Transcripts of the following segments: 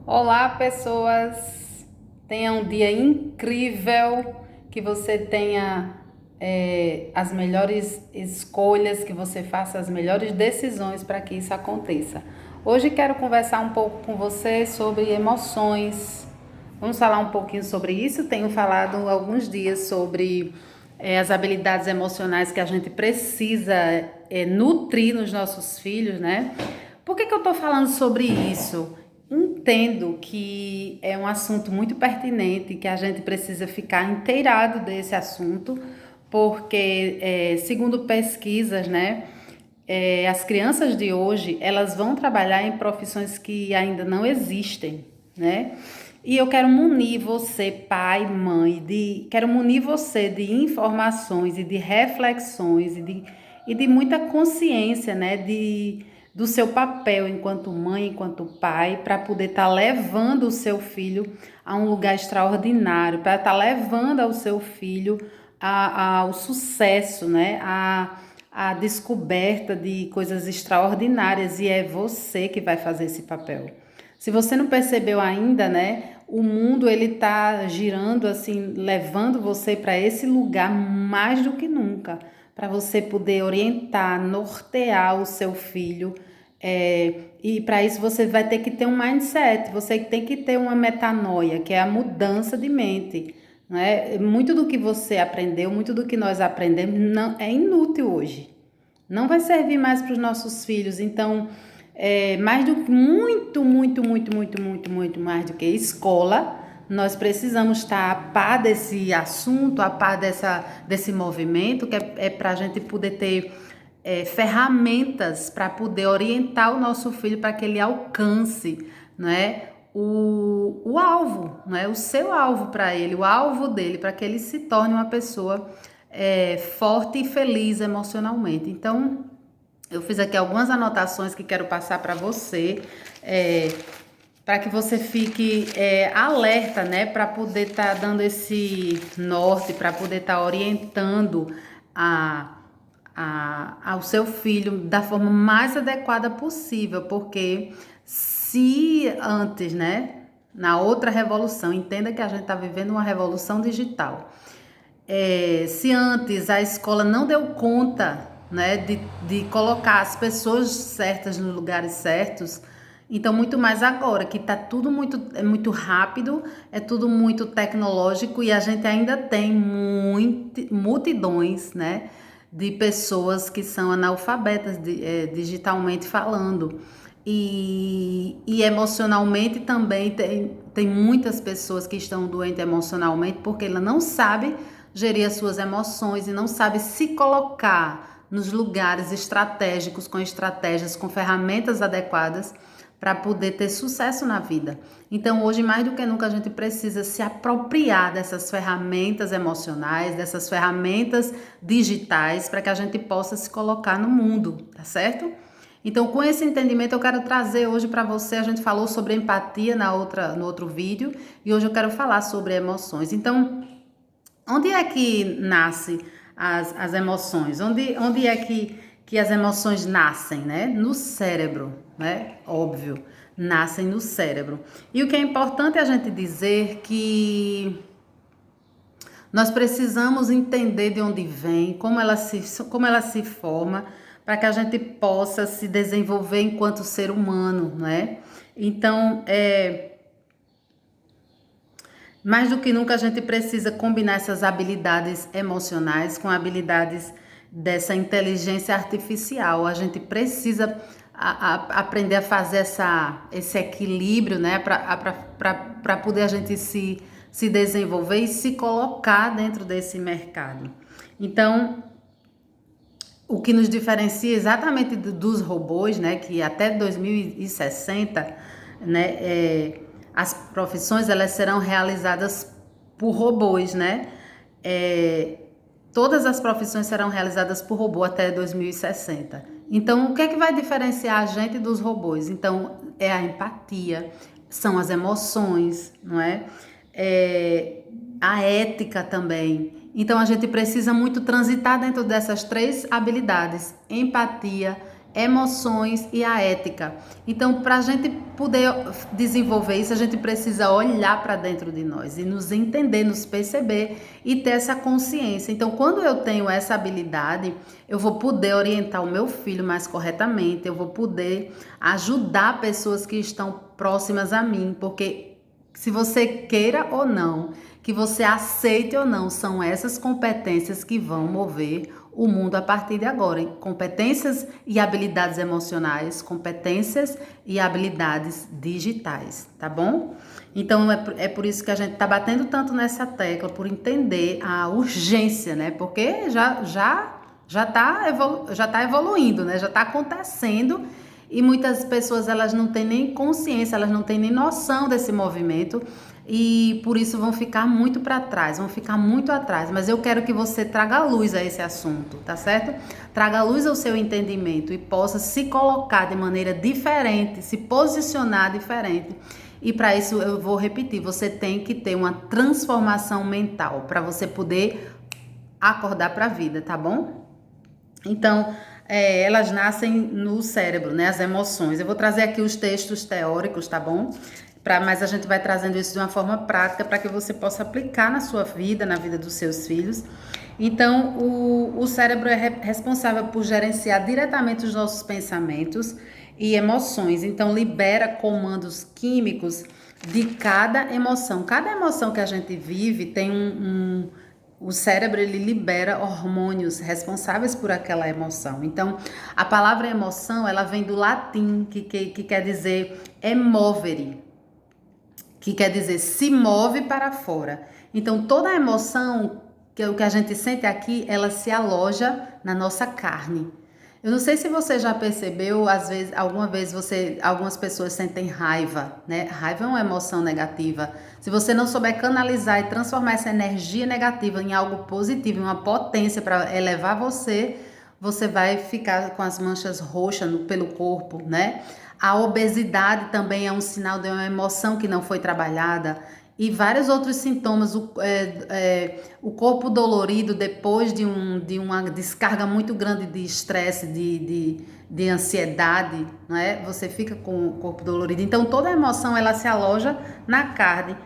Olá, pessoas! Tenha um dia incrível, que você tenha as melhores escolhas, que você faça as melhores decisões para que isso aconteça. Hoje quero conversar um pouco com você sobre emoções. Vamos falar um pouquinho sobre isso. Tenho falado há alguns dias sobre as habilidades emocionais que a gente precisa nutrir nos nossos filhos, né? Por que eu estou falando sobre isso? Entendo que é um assunto muito pertinente, que a gente precisa ficar inteirado desse assunto, porque, segundo pesquisas, né, as crianças de hoje, elas vão trabalhar em profissões que ainda não existem, né? E eu quero munir você, pai, mãe, quero munir você de informações e de reflexões e de muita consciência, né, do seu papel enquanto mãe, enquanto pai, para poder estar levando o seu filho a um lugar extraordinário, para estar levando ao seu filho ao sucesso, né, a descoberta de coisas extraordinárias, e é você que vai fazer esse papel. Se você não percebeu ainda, né, o mundo ele tá girando assim, levando você para esse lugar mais do que nunca, para você poder orientar, nortear o seu filho. E para isso você vai ter que ter um mindset, você tem que ter uma metanoia, que é a mudança de mente. Né? Muito do que você aprendeu, muito do que nós aprendemos, não é inútil hoje. Não vai servir mais para os nossos filhos. Então, mais do que muito mais do que escola, nós precisamos estar a par desse assunto, a par desse movimento, que é para a gente poder ter ferramentas para poder orientar o nosso filho para que ele alcance, né, o alvo, né, o seu alvo para ele, o alvo dele, para que ele se torne uma pessoa forte e feliz emocionalmente. Então, eu fiz aqui algumas anotações que quero passar para você, para que você fique alerta, né, para poder estar dando esse norte, para poder estar orientando ao seu filho da forma mais adequada possível, porque se antes, né, na outra revolução, entenda que a gente está vivendo uma revolução digital. Se antes a escola não deu conta, né, de colocar as pessoas certas nos lugares certos, então muito mais agora, que está tudo muito rápido, é tudo muito tecnológico, e a gente ainda tem multidões, né, de pessoas que são analfabetas digitalmente falando. E emocionalmente também tem muitas pessoas que estão doentes emocionalmente porque ela não sabe gerir as suas emoções e não sabe se colocar nos lugares estratégicos, com estratégias, com ferramentas adequadas para poder ter sucesso na vida. Então, hoje, mais do que nunca, a gente precisa se apropriar dessas ferramentas emocionais, dessas ferramentas digitais, para que a gente possa se colocar no mundo, tá certo? Então, com esse entendimento, eu quero trazer hoje para você. A gente falou sobre empatia no outro vídeo, e hoje eu quero falar sobre emoções. Então, onde é que nasce as emoções? Onde é que as emoções nascem, né? No cérebro, né? Óbvio, nascem no cérebro. E o que é importante a gente dizer que nós precisamos entender de onde vem, como ela se forma, para que a gente possa se desenvolver enquanto ser humano, né? Então, mais do que nunca a gente precisa combinar essas habilidades emocionais com habilidades dessa inteligência artificial. A gente precisa aprender a fazer esse equilíbrio, né, para poder a gente se desenvolver e se colocar dentro desse mercado. Então, o que nos diferencia exatamente dos robôs, né, que até 2060, né, as profissões elas serão realizadas por robôs, né? É, todas as profissões serão realizadas por robô até 2060. Então, o que é que vai diferenciar a gente dos robôs? Então, é a empatia, são as emoções, não é? A ética também. Então, a gente precisa muito transitar dentro dessas três habilidades: empatia, emoções e a ética. Então, para a gente poder desenvolver isso, a gente precisa olhar para dentro de nós e nos entender, nos perceber e ter essa consciência. Então, quando eu tenho essa habilidade, eu vou poder orientar o meu filho mais corretamente, eu vou poder ajudar pessoas que estão próximas a mim, porque se você queira ou não, que você aceite ou não, são essas competências que vão mover o mundo a partir de agora, hein? Competências e habilidades emocionais, competências e habilidades digitais, tá bom? Então é por isso que a gente tá batendo tanto nessa tecla, por entender a urgência, né? Porque já tá evoluindo, né? Já tá acontecendo e muitas pessoas elas não têm nem consciência, elas não têm nem noção desse movimento e por isso vão ficar muito para trás, vão ficar muito atrás. Mas eu quero que você traga luz a esse assunto, tá certo? Traga luz ao seu entendimento e possa se colocar de maneira diferente, se posicionar diferente. E para isso eu vou repetir, você tem que ter uma transformação mental para você poder acordar para a vida, tá bom? Então, elas nascem no cérebro, né? As emoções. Eu vou trazer aqui os textos teóricos, tá bom? Mas a gente vai trazendo isso de uma forma prática para que você possa aplicar na sua vida, na vida dos seus filhos. Então, o cérebro é responsável por gerenciar diretamente os nossos pensamentos e emoções. Então, libera comandos químicos de cada emoção. Cada emoção que a gente vive tem o cérebro ele libera hormônios responsáveis por aquela emoção. Então, a palavra emoção ela vem do latim que quer dizer emovere, que quer dizer se move para fora. Então, toda emoção que é o que a gente sente aqui, ela se aloja na nossa carne. Eu não sei se você já percebeu, às vezes, algumas pessoas sentem raiva, né? Raiva é uma emoção negativa. Se você não souber canalizar e transformar essa energia negativa em algo positivo, em uma potência para elevar você, você vai ficar com as manchas roxas pelo corpo, né? A obesidade também é um sinal de uma emoção que não foi trabalhada. E vários outros sintomas, o corpo dolorido depois de uma descarga muito grande de estresse, de ansiedade, não é? Você fica com o corpo dolorido. Então toda emoção ela se aloja na carne.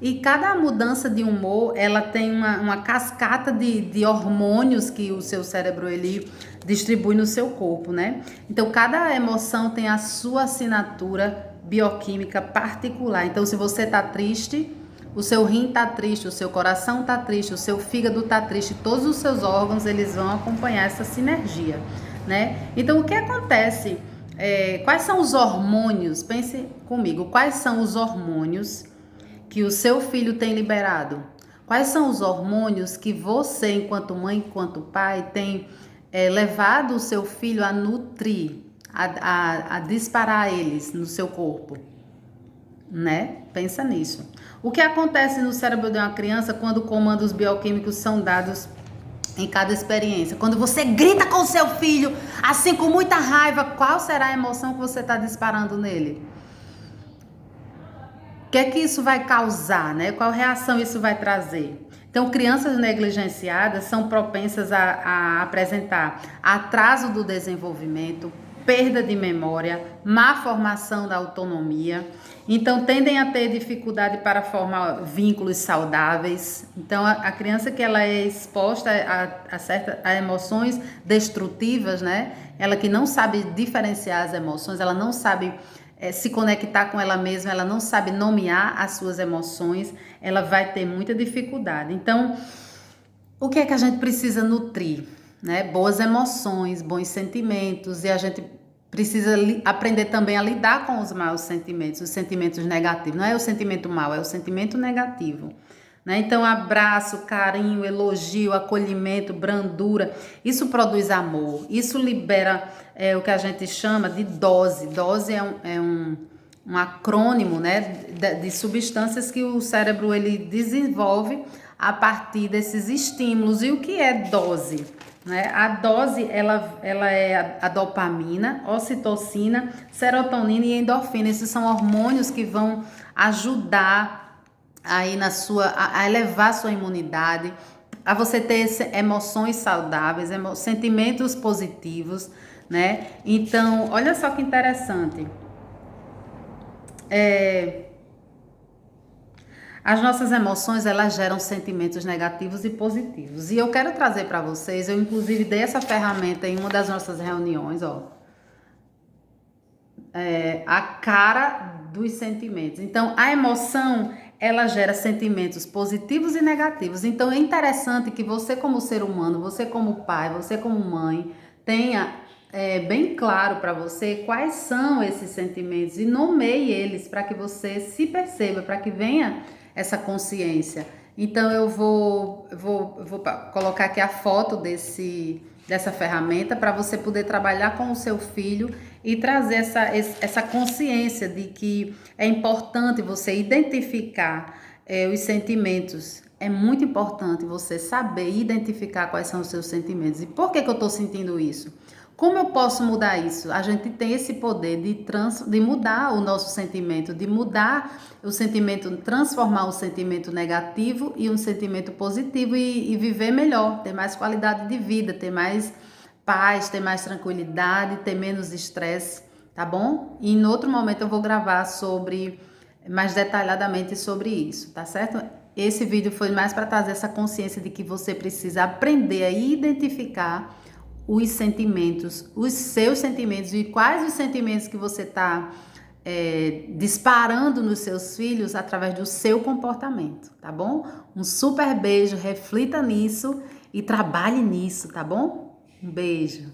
E cada mudança de humor ela tem uma cascata de hormônios que o seu cérebro ele distribui no seu corpo, né? Então cada emoção tem a sua assinatura bioquímica particular. Então, se você tá triste, o seu rim tá triste, o seu coração tá triste, o seu fígado tá triste, todos os seus órgãos eles vão acompanhar essa sinergia, né? Então, o que acontece? Quais são os hormônios? Pense comigo. Quais são os hormônios que o seu filho tem liberado? Quais são os hormônios que você, enquanto mãe, enquanto pai, tem levado o seu filho a nutrir? A disparar eles no seu corpo, né? Pensa nisso. O que acontece no cérebro de uma criança quando comandos bioquímicos são dados em cada experiência? Quando você grita com o seu filho, assim com muita raiva, qual será a emoção que você está disparando nele? O que é que isso vai causar, né? Qual reação isso vai trazer? Então, crianças negligenciadas são propensas a apresentar atraso do desenvolvimento, perda de memória, má formação da autonomia. Então, tendem a ter dificuldade para formar vínculos saudáveis. Então, a criança que ela é exposta a emoções destrutivas, né? Ela que não sabe diferenciar as emoções, ela não sabe se conectar com ela mesma, ela não sabe nomear as suas emoções, ela vai ter muita dificuldade. Então, o que é que a gente precisa nutrir? Né? Boas emoções, bons sentimentos, e a gente precisa aprender também a lidar com os maus sentimentos, os sentimentos negativos. Não é o sentimento mau, é o sentimento negativo. Né? Então, abraço, carinho, elogio, acolhimento, brandura, isso produz amor, isso libera o que a gente chama de dose. Dose é um acrônimo, né, de substâncias que o cérebro ele desenvolve a partir desses estímulos. E o que é dose? Né? A dose ela é a dopamina, ocitocina, serotonina e endorfina. Esses são hormônios que vão ajudar aí a elevar a sua imunidade, a você ter emoções saudáveis, sentimentos positivos, né? Então, olha só que interessante. As nossas emoções, elas geram sentimentos negativos e positivos. E eu quero trazer para vocês, eu inclusive dei essa ferramenta em uma das nossas reuniões, ó, a cara dos sentimentos. Então, a emoção, ela gera sentimentos positivos e negativos. Então, é interessante que você como ser humano, você como pai, você como mãe, tenha bem claro para você quais são esses sentimentos e nomeie eles para que você se perceba, para que venha essa consciência. Então, eu vou colocar aqui a foto dessa ferramenta para você poder trabalhar com o seu filho e trazer essa consciência de que é importante você identificar os sentimentos. É muito importante você saber identificar quais são os seus sentimentos. E por que eu estou sentindo isso? Como eu posso mudar isso? A gente tem esse poder de mudar o nosso sentimento, de mudar o sentimento, transformar o sentimento negativo em um sentimento positivo e viver melhor, ter mais qualidade de vida, ter mais paz, ter mais tranquilidade, ter menos estresse, tá bom? E em outro momento eu vou gravar mais detalhadamente sobre isso, tá certo? Esse vídeo foi mais para trazer essa consciência de que você precisa aprender a identificar os sentimentos, os seus sentimentos e quais os sentimentos que você está disparando nos seus filhos através do seu comportamento, tá bom? Um super beijo, reflita nisso e trabalhe nisso, tá bom? Um beijo.